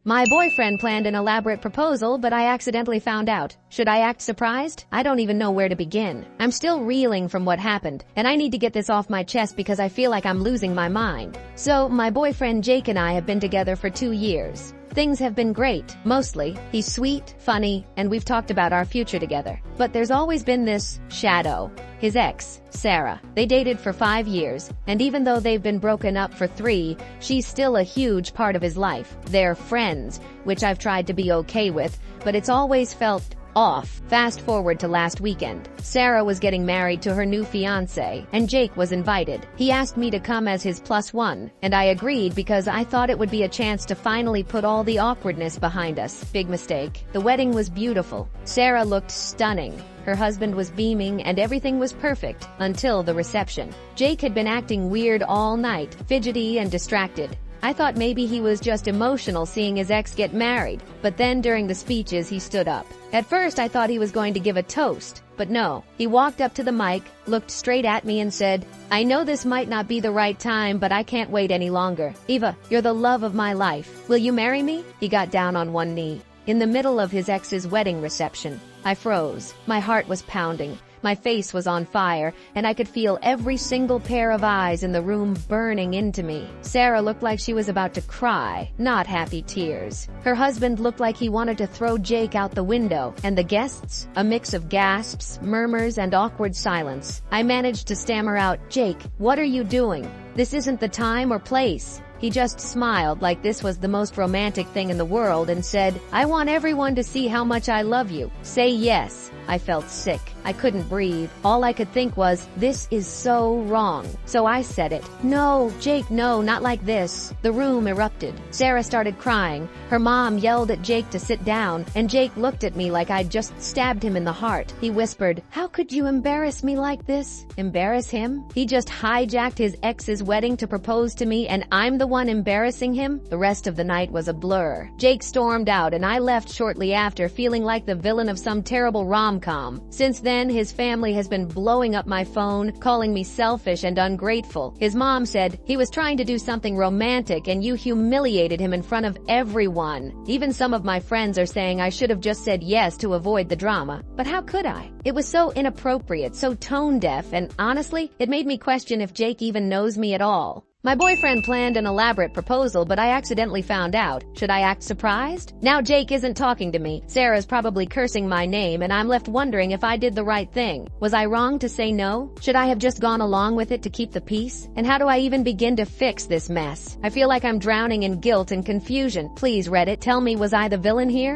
My boyfriend planned an elaborate proposal, but I accidentally found out. Should I act surprised? I don't even know where to begin. I'm still reeling from what happened, and I need to get this off my chest because I feel like I'm losing my mind. So, my boyfriend Jake and I have been together for 2 years. Things have been great, mostly. He's sweet, funny, and we've talked about our future together. But there's always been this shadow. His ex, Sarah. They dated for 5 years, and even though they've been broken up for 3, she's still a huge part of his life. They're friends, which I've tried to be okay with, but it's always felt off. Fast forward to last weekend. Sarah was getting married to her new fiancé, and Jake was invited. He asked me to come as his +1, and I agreed because I thought it would be a chance to finally put all the awkwardness behind us. Big mistake. The wedding was beautiful. Sarah looked stunning. Her husband was beaming, and everything was perfect until the reception. Jake had been acting weird all night, fidgety and distracted. I thought maybe he was just emotional seeing his ex get married, but then during the speeches he stood up. At first I thought he was going to give a toast, but no. He walked up to the mic, looked straight at me and said, "I know this might not be the right time, but I can't wait any longer. Eva, you're the love of my life. Will you marry me?" He got down on one knee. In the middle of his ex's wedding reception. I froze. My heart was pounding. My face was on fire, and I could feel every single pair of eyes in the room burning into me. Sarah looked like she was about to cry, not happy tears. Her husband looked like he wanted to throw Jake out the window, and the guests, a mix of gasps, murmurs, and awkward silence. I managed to stammer out, "Jake, what are you doing? This isn't the time or place." He just smiled like this was the most romantic thing in the world and said, "I want everyone to see how much I love you. Say yes." I felt sick. I couldn't breathe. All I could think was, this is so wrong. So I said it. "No, Jake, no, not like this." The room erupted. Sarah started crying. Her mom yelled at Jake to sit down, and Jake looked at me like I'd just stabbed him in the heart. He whispered, "How could you embarrass me like this?" Embarrass him? He just hijacked his ex's wedding to propose to me, and I'm the one embarrassing him? The rest of the night was a blur. Jake stormed out, and I left shortly after feeling like the villain of some terrible rom-com. Since then, his family has been blowing up my phone, calling me selfish and ungrateful. His mom said, "He was trying to do something romantic and you humiliated him in front of everyone." Even some of my friends are saying I should have just said yes to avoid the drama. But how could I? It was so inappropriate, so tone-deaf, and honestly, it made me question if Jake even knows me at all. My boyfriend planned an elaborate proposal, but I accidentally found out. Should I act surprised? Now Jake isn't talking to me. Sarah's probably cursing my name, and I'm left wondering if I did the right thing. Was I wrong to say no? Should I have just gone along with it to keep the peace? And how do I even begin to fix this mess? I feel like I'm drowning in guilt and confusion. Please, Reddit, tell me, was I the villain here?